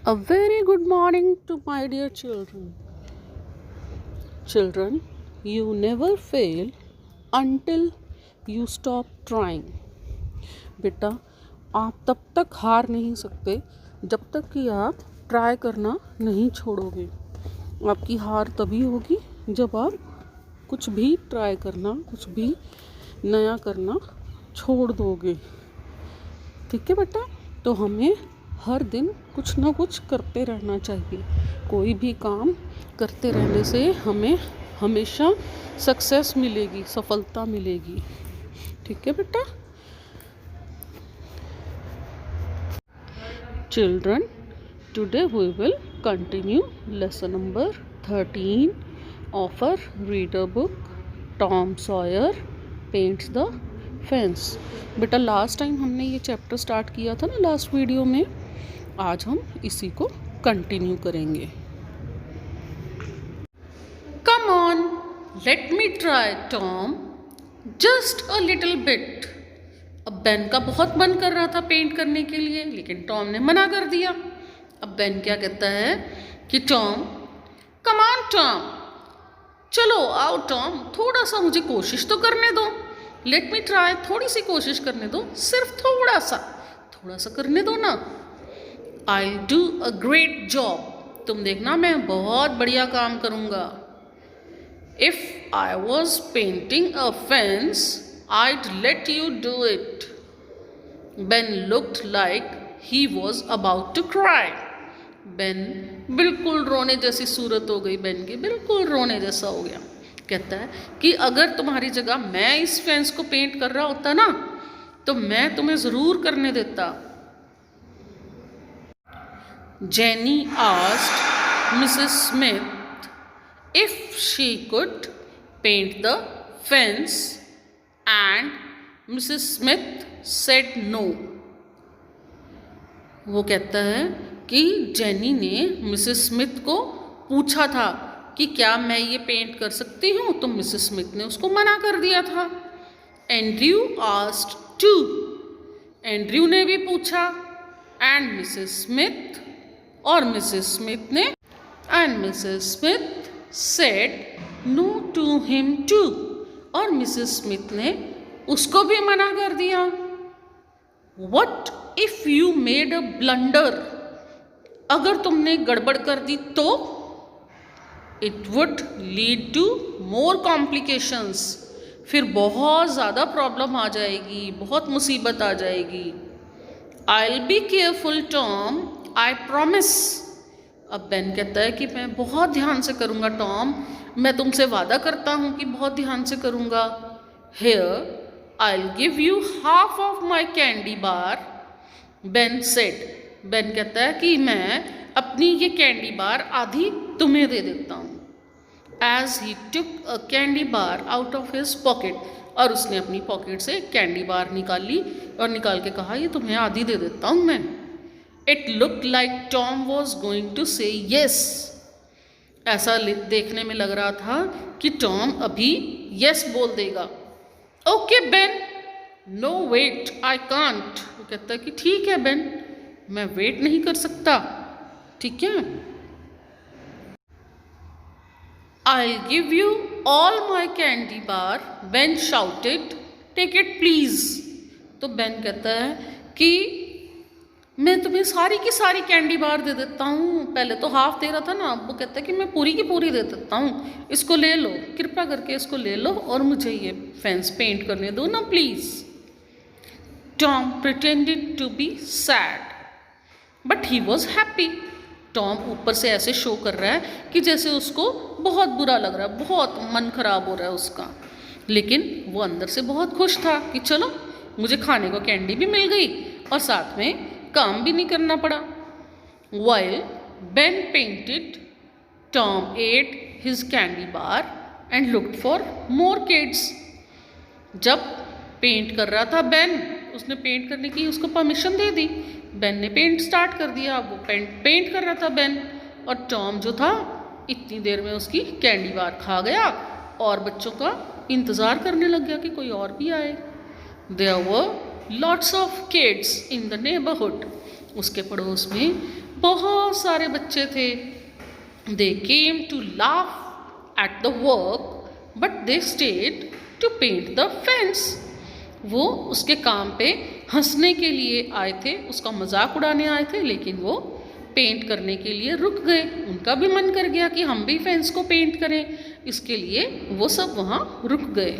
A very good morning to my dear children. Children, you never fail until you stop trying. बेटा, आप तब तक हार नहीं सकते जब तक कि आप ट्राई करना नहीं छोड़ोगे. आपकी हार तभी होगी जब आप कुछ भी ट्राई करना, कुछ भी नया करना छोड़ दोगे. ठीक है बेटा? तो हमें हर दिन कुछ ना कुछ करते रहना चाहिए. कोई भी काम करते रहने से हमें हमेशा सक्सेस मिलेगी, सफलता मिलेगी. ठीक है बेटा? Children, today we will continue lesson number 13 of our reader book Tom Sawyer Paints the Fence. बेटा, लास्ट टाइम हमने ये चैप्टर स्टार्ट किया था ना, लास्ट वीडियो में. आज हम इसी को कंटिन्यू करेंगे. Come on, let me try Tom, just a little bit. अब बेन का बहुत मन कर रहा था पेंट करने के लिए, लेकिन टॉम ने मना कर दिया. अब बेन क्या कहता है कि टॉम, कम ऑन टॉम, चलो आओ टॉम, थोड़ा सा मुझे कोशिश तो करने दो. लेट मी ट्राई, थोड़ी सी कोशिश करने दो, सिर्फ थोड़ा सा करने दो ना. I do a great job, तुम देखना मैं बहुत बढ़िया काम करूँगा. If I was painting a fence I'd let you do it. Ben looked like he was about to cry. Ben बिल्कुल रोने जैसी सूरत हो गई. बेन की बिल्कुल रोने जैसा हो गया. कहता है कि अगर तुम्हारी जगह मैं इस फेंस को पेंट कर रहा होता ना, तो मैं तुम्हें ज़रूर करने देता. Jenny asked Mrs. Smith if she could paint the fence. And Mrs. Smith said no. वो कहता है कि जेनी ने मिसेस स्मिथ को पूछा था कि क्या मैं ये पेंट कर सकती हूँ, तो मिसेस स्मिथ ने उसको मना कर दिया था. एंड्रयू आस्क्ड टू, एंड्रयू ने भी पूछा. एंड मिसेस स्मिथ, और मिसेस स्मिथ ने, and Mrs Smith said no to him too, और मिसेस स्मिथ ने उसको भी मना कर दिया. What if you made a blunder, अगर तुमने गड़बड़ कर दी तो, it would lead to more complications, फिर बहुत ज़्यादा प्रॉब्लम आ जाएगी, बहुत मुसीबत आ जाएगी. I will be careful Tom, I promise. अब बेन कहता है कि मैं बहुत ध्यान से करूँगा टॉम, मैं तुमसे वादा करता हूँ कि बहुत ध्यान से करूँगा. Here I will give you half of my candy bar, Ben said. Ben कहता है कि मैं अपनी ये कैंडी बार आधी तुम्हें दे देता हूँ. As he took a candy bar out of his pocket, और उसने अपनी पॉकेट से कैंडी बार निकाल ली और निकाल के कहा ये तुम्हें आधी दे देता हूँ मैं. It look like Tom was going to say yes. ऐसा देखने में लग रहा था कि टॉम अभी यस बोल देगा. Okay Ben, no wait, I can't. वो कहता है कि ठीक है बेन, मैं वेट नहीं कर सकता. ठीक है. I give you all my candy bar, Ben shouted, take it please. तो बेन कहता है कि मैं तुम्हें सारी की सारी कैंडी बार दे देता हूँ. पहले तो हाफ दे रहा था ना, अब वो कहता है कि मैं पूरी की पूरी दे देता हूँ, इसको ले लो, कृपया करके इसको ले लो और मुझे ये फेंस पेंट करने दो ना please. Tom pretended to be sad but he was happy. Tom ऊपर से ऐसे शो कर रहा है कि जैसे उसको बहुत बुरा लग रहा है, बहुत मन खराब हो रहा है उसका, लेकिन वो अंदर से बहुत खुश था कि चलो मुझे खाने को कैंडी भी मिल गई और साथ में काम भी नहीं करना पड़ा. While Ben painted, Tom ate his candy bar and looked for more kids. जब पेंट कर रहा था बेन, उसने पेंट करने की उसको परमिशन दे दी. बेन ने पेंट स्टार्ट कर दिया. वो पेंट कर रहा था बेन, और टॉम जो था इतनी देर में उसकी कैंडी बार खा गया और बच्चों का इंतज़ार करने लग गया कि कोई और भी आए. There were lots of kids in the neighborhood. उसके पड़ोस में बहुत सारे बच्चे थे। They came to laugh at the work but they stayed to paint the fence. वो उसके काम पे हंसने के लिए आए थे, उसका मजाक उड़ाने आए थे, लेकिन वो पेंट करने के लिए रुक गए। उनका भी मन कर गया कि हम भी फेंस को पेंट करें, इसके लिए वो सब वहाँ रुक गए।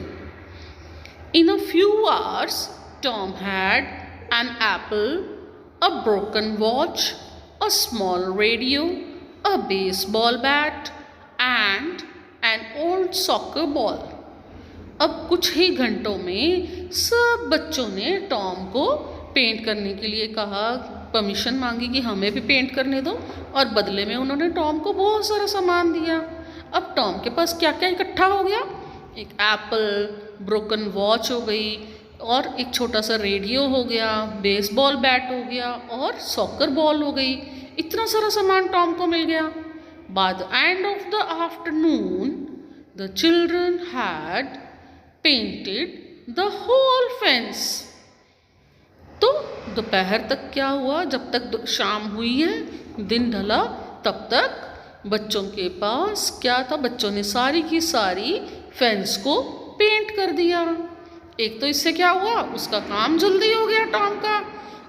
In a few hours, Tom had an apple, a broken watch, a small radio, a baseball bat, and an old soccer ball. अब कुछ ही घंटों में सब बच्चों ने टॉम को पेंट करने के लिए कहा, परमिशन मांगी कि हमें भी पेंट करने दो, और बदले में उन्होंने टॉम को बहुत सारा सामान दिया। अब टॉम के पास क्या क्या इकट्ठा हो गया, एक एप्पल, ब्रोकन वॉच हो गई, और एक छोटा सा रेडियो हो गया, बेसबॉल बैट हो गया, और सॉकर बॉल हो गई। इतना सारा सामान टॉम को मिल गया। By the end of the afternoon the children had painted the whole fence. तो दोपहर तक क्या हुआ, जब तक शाम हुई है, दिन ढला, तब तक बच्चों के पास क्या था, बच्चों ने सारी की सारी फेंस को पेंट कर दिया। एक तो इससे क्या हुआ, उसका काम जल्दी हो गया टॉम का,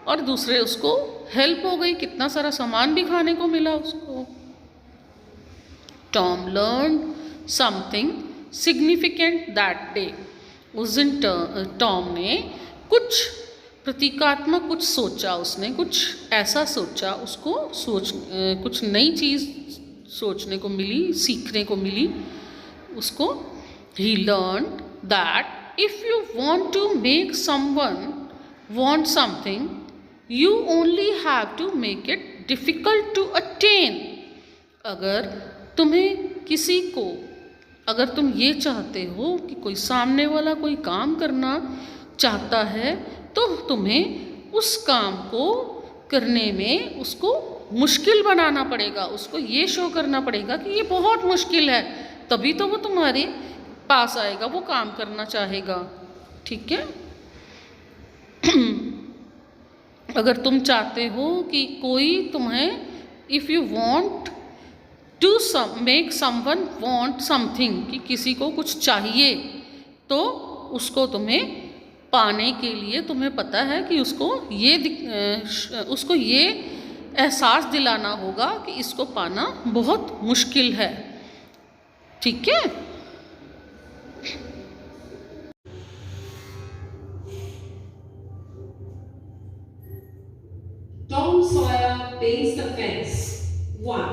और दूसरे उसको हेल्प हो गई, कितना सारा सामान भी खाने को मिला उसको। Tom learn something significant that day. उस दिन टॉम ने कुछ प्रतीकात्मक कुछ सोचा, उसने कुछ ऐसा सोचा, उसको कुछ नई चीज़ सोचने को मिली, सीखने को मिली उसको। He learned that if you want to make someone want something, you only have to make it difficult to attain. अगर तुम्हें किसी को, अगर तुम ये चाहते हो कि कोई सामने वाला कोई काम करना चाहता है, तो तुम्हें उस काम को करने में उसको मुश्किल बनाना पड़ेगा, उसको ये शो करना पड़ेगा कि ये बहुत मुश्किल है, तभी तो वो तुम्हारे पास आएगा, वो काम करना चाहेगा। ठीक है। अगर तुम चाहते हो कि कोई तुम्हें, if you want to make someone want something, कि किसी को कुछ चाहिए, तो उसको तुम्हें पाने के लिए तुम्हें पता है कि उसको ये एहसास दिलाना होगा कि इसको पाना बहुत मुश्किल है। ठीक है। Tom Sawyer paints the fence. 1.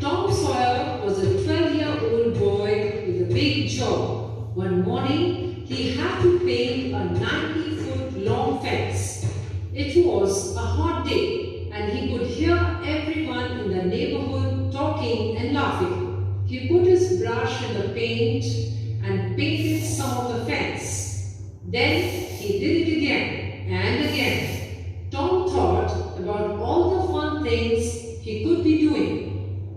Tom Sawyer was a 12-year-old boy with a big job. One morning, he had to paint a 90-foot long fence. It was a hot day, and he could hear everyone in the neighborhood talking and laughing. He put his brush in the paint and painted some of the fence. Then he did it again and again. Tom thought about all the fun things he could be doing.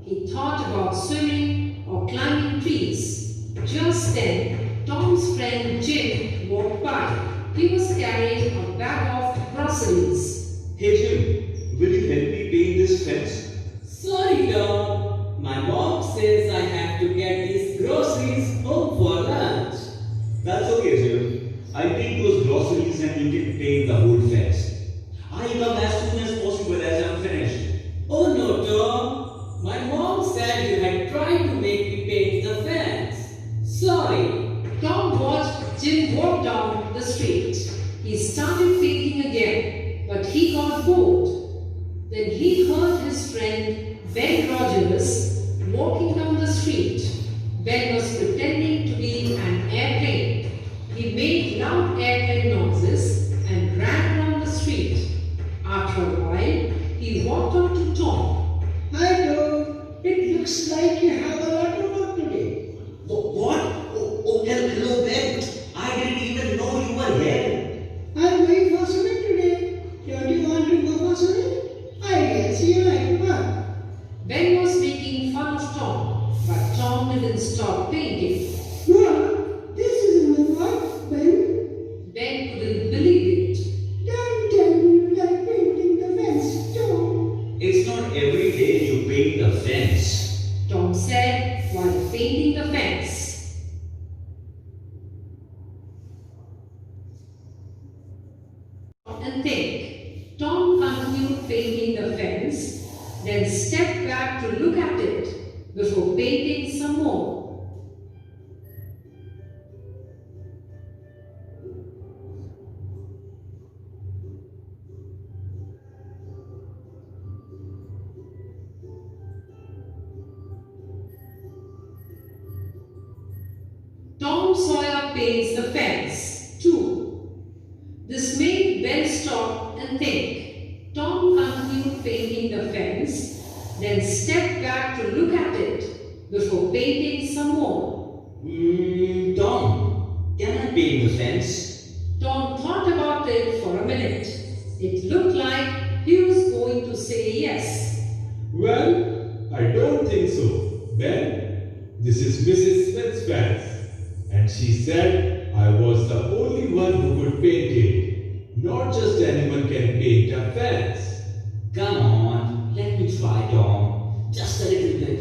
He thought about swimming or climbing trees. Just then, Tom's friend Jim walked by. He was carrying a bag of groceries. Hey Jim, will you help me paint this fence? Sorry Tom, my mom says I have to get these groceries home for lunch. That's okay Jim. I'll take those groceries and you can paint the whole fence. I'll come as soon as possible as I'm finished. Oh no Tom, my mom said you had tried to make me paint the fence. Sorry. Tom watched Jim walk down the street. He started painting again, but he got bored. Then he heard his friend Ben Rogers walking down the street. Ben was pretending to be an airplane. He made loud airplane noises and ran around the street. After a while, he walked up to Tom. Hi Tom, it looks like you have a lot of work today. What? Oh, hello Ben. I didn't even know you were here. I'm going for swimming today. Don't you want to go for swimming? I guess you like to work. Ben was making fun of Tom, but Tom didn't stop painting. What? This isn't my work, Ben. Ben couldn't believe it. Don't tell me you like painting. fence. Tom said while painting the fence. And think. Tom continued painting the fence, then stepped back to look at it before painting some more. Tom Sawyer paints the fence. 2. This made Ben stop and think. Tom continued painting the fence, then stepped back to look at it before painting some more. Tom, can I paint the fence? Tom thought about it for a minute. It looked like he was going to say yes. Well, I don't think so, Ben. This is Mrs. Smith's fence. And she said I was the only one who could paint it. Not just anyone can paint a fence. Come on, let me try, Tom. Just a little bit.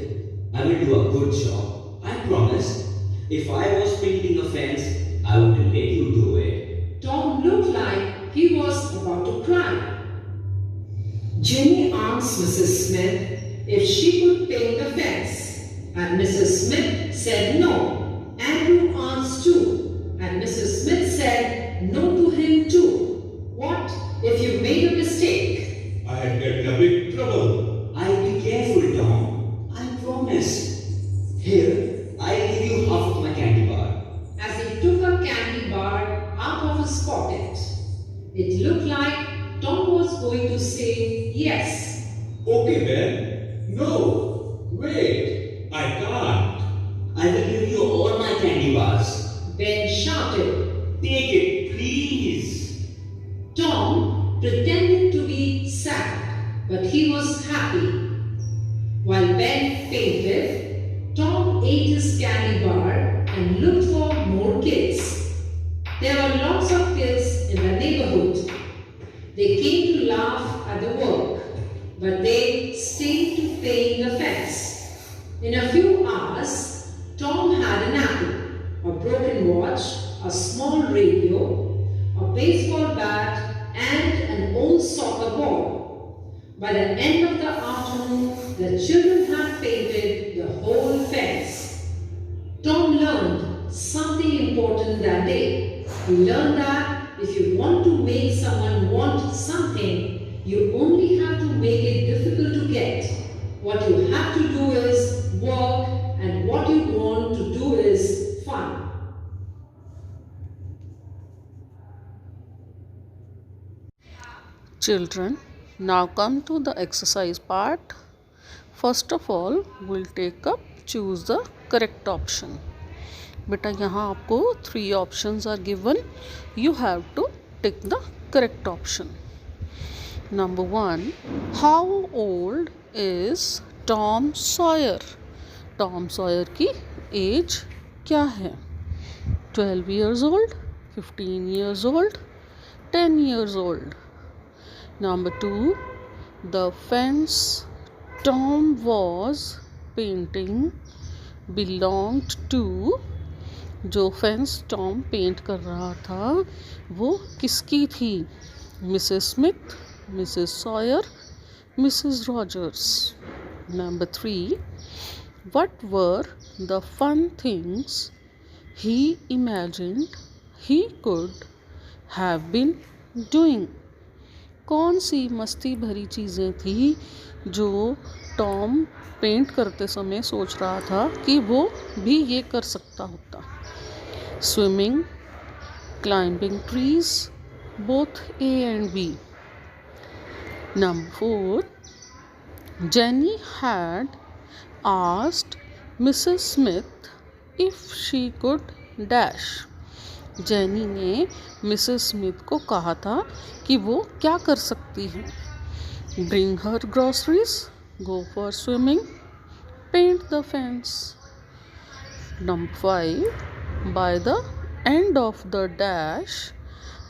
I will do a good job. I promise. If I was painting a fence, I would let you do it. Tom looked like he was about to cry. Jenny asked Mrs. Smith if she could paint the fence, and Mrs. Smith said no. Andrew asked too, and Mrs. Smith said no to him too. What if you made a mistake? I had get in a big trouble. I'll be careful, Tom. I promise. Here, I'll give you half of my candy bar. As he took a candy bar out of his pocket. It looked like Tom was going to say yes. Okay, Ben. No. Wait. I can't. I will give you all my candy bars. Ben shouted. Take it, please. Tom pretended to be sad, but he was happy. While Ben painted, Tom ate his candy bar and looked for more kids. There were lots of kids in the neighborhood. They came to laugh at the work, but they stayed to paint the fence. In a few hours, Tom had an apple, a broken watch, a small radio, a baseball bat, and an old soccer ball. By the end of the afternoon, the children had painted the whole fence. Tom learned something important that day. He learned that if you want to make someone want something, you only have to make it difficult to get. What you have to do is work, and what you want to do is fun. Children, now come to the exercise part. First of all, we'll take up choose the correct option. बेटा यहाँ आपको 3 options are given. You have to take the correct option. Number 1, how old is Tom Sawyer? Tom Sawyer की age क्या है? 12 years old, 15 years old, 10 years old. Number 2, the fence Tom was painting belonged to. जो fence Tom paint कर रहा था वो किसकी थी? Mrs Smith, Mrs Sawyer, Mrs Rogers. Number 3, what were the fun things he imagined he could have been doing? कौन सी मस्ती भरी चीज़ें थी जो टॉम पेंट करते समय सोच रहा था कि वो भी ये कर सकता होता? Swimming, climbing trees, both A and B. Number 4, Jenny had asked Mrs. Smith if she could dash. Jenny ने मिसेस स्मिथ को कहा था कि वो क्या कर सकती है? Bring her groceries, go for swimming, paint the fence. Number 5, by the end of the dash,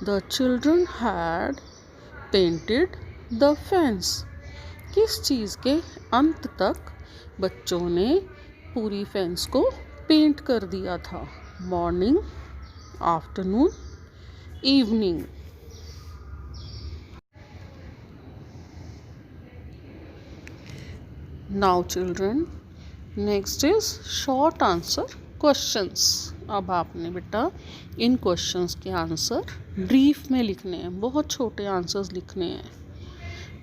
the children had painted the fence. किस चीज़ के अंत तक बच्चों ने पूरी फेंस को पेंट कर दिया था। Morning, afternoon, evening. Now children, next is short answer questions. अब आपने बेटा इन क्वेश्चंस के आंसर ब्रीफ में लिखने हैं, बहुत छोटे आंसर्स लिखने हैं।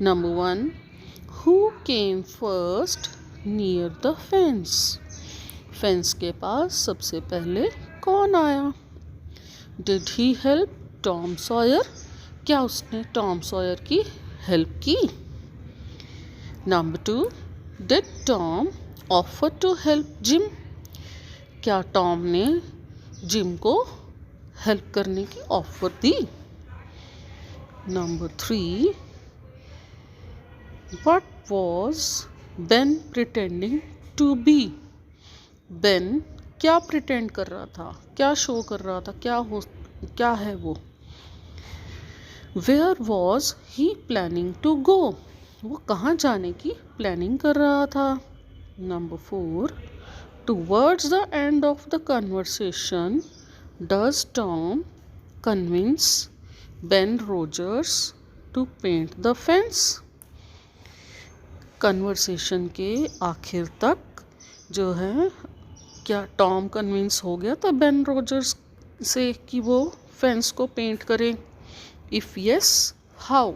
Number 1, who came first near the fence? Fence के पास सबसे पहले कौन आया? Did he help Tom Sawyer? क्या उसने टॉम सॉयर की हेल्प की? Number 2, did Tom offer to help Jim? क्या टॉम ने जिम को हेल्प करने की ऑफर दी? Number 3, what was Ben pretending to be? Ben क्या प्रिटेंड कर रहा था, क्या शो कर रहा था, क्या है वो? Where was he planning to go? वो कहाँ जाने की प्लानिंग कर रहा था? Number 4, towards the end of the conversation does Tom convince Ben Rogers to paint the fence? Conversation के आखिर तक जो है, क्या टॉम कन्विंस हो गया था बेन रोजर्स से कि वो फेंस को पेंट करें? If yes, how?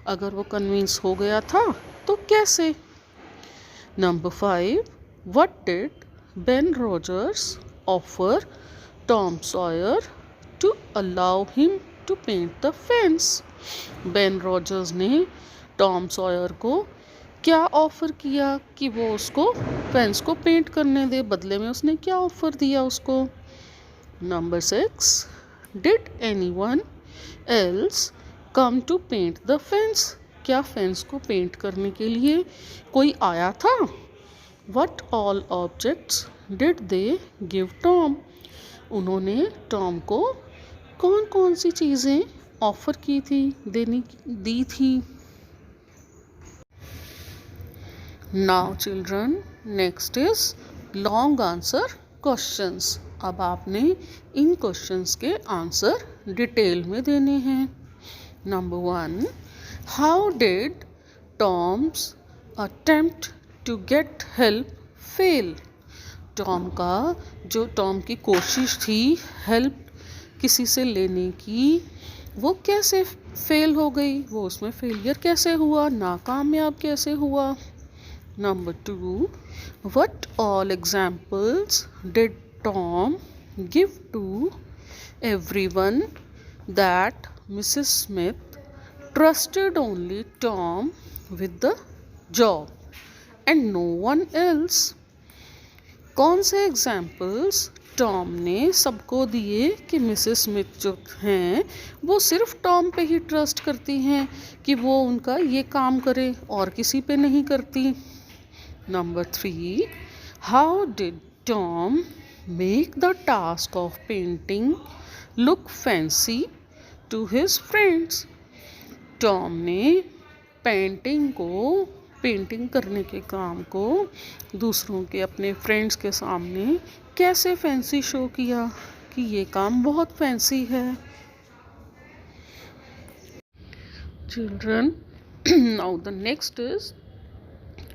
अगर वो कन्विंस हो गया था तो कैसे? Number 5, what did Ben Rogers offer Tom Sawyer to allow him to paint the fence? Ben Rogers ने टॉम सॉयर को क्या ऑफ़र किया कि वो उसको फेंस को पेंट करने दे? बदले में उसने क्या ऑफ़र दिया उसको? Number 6, did anyone else come to paint the fence? क्या फेंस को पेंट करने के लिए कोई आया था? What all objects did they give Tom? उन्होंने टॉम को कौन कौन सी चीज़ें ऑफ़र की थी, दी थी? Now children, next is long answer questions. अब आपने इन क्वेश्चंस के आंसर डिटेल में देने हैं। Number 1, how did Tom's attempt to get help fail? Tom की कोशिश थी हेल्प किसी से लेने की, वो कैसे फेल हो गई? वो उसमें फेलियर कैसे हुआ, नाकामयाब कैसे हुआ? Number 2, what all examples did Tom give to everyone that Mrs. Smith trusted only Tom with the job and no one else? कौन से एग्जाम्पल्स टॉम ने सबको दिए कि मिसेस स्मिथ जो हैं वो सिर्फ टॉम पे ही ट्रस्ट करती हैं कि वो उनका ये काम करे और किसी पे नहीं करती? Number 3, how did Tom make the task of painting look fancy to his friends? Tom ने पेंटिंग करने के काम को दूसरों के, अपने फ्रेंड्स के सामने कैसे फैंसी शो किया कि ये काम बहुत फैंसी है? Children, now the next is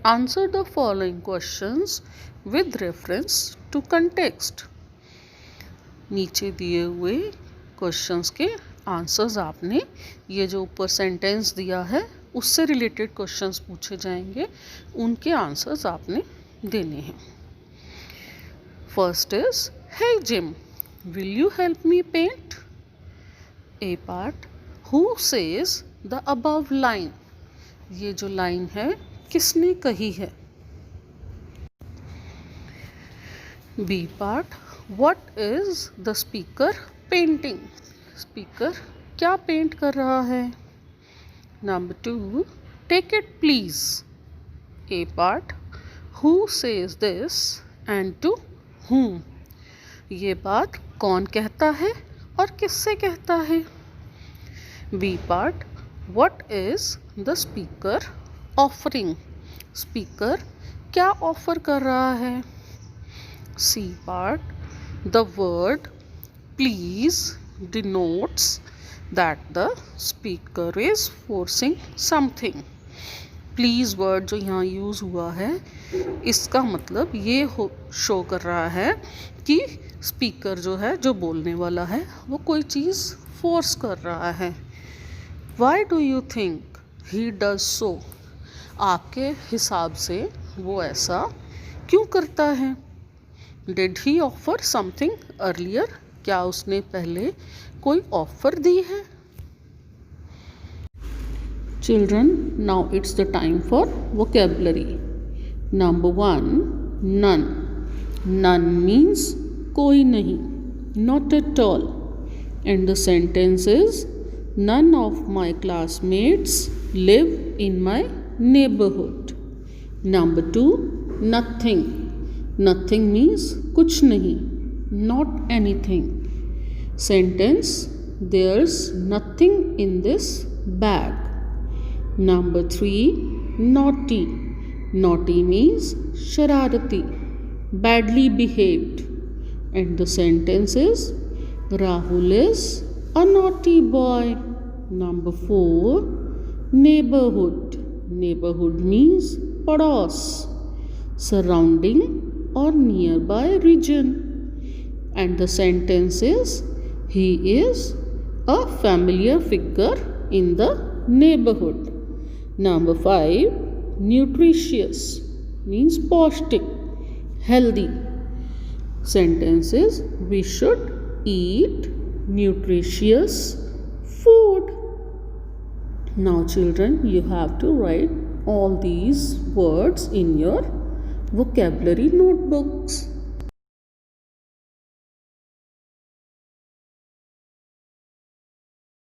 answer the following questions with reference to context. नीचे दिए हुए क्वेश्चंस के आंसर्स आपने, ये जो ऊपर सेंटेंस दिया है उससे रिलेटेड क्वेश्चंस पूछे जाएंगे, उनके आंसर्स आपने देने हैं। First is, hey Jim, will you help me paint? A part, who says the above line? ये जो लाइन है किसने कही है? B part, what is the speaker painting? Speaker क्या पेंट कर रहा है? Number 2, take it please. A part, who says this and to whom? ये बात कौन कहता है और किससे कहता है? B part, what is the speaker offering? Speaker क्या ऑफर कर रहा है? C part, the word please denotes that the speaker is forcing something. Please word जो यहाँ यूज़ हुआ है इसका मतलब ये शो कर रहा है कि स्पीकर जो है, जो बोलने वाला है, वो कोई चीज़ फोर्स कर रहा है. Why do you think he does so? आपके हिसाब से वो ऐसा क्यों करता है? Did he offer something earlier? क्या उसने पहले कोई ऑफर दी है? Children, now it's the time for vocabulary. Number 1, none. None means कोई नहीं, not at all. And the sentence is, none of my classmates live in my neighborhood. Number 2, nothing. Nothing means कुछ नहीं, not anything. Sentence, there's nothing in this bag. Number 3, naughty. Naughty means shararati, badly behaved. And the sentence is, Rahul is a naughty boy. Number 4, neighborhood. Neighborhood means pados, surrounding or nearby region. And the sentence is, he is a familiar figure in the neighborhood. Number 5, nutritious means पौष्टिक, healthy. Sentence is, we should eat nutritious food. Now children, you have to write all these words in your vocabulary notebooks.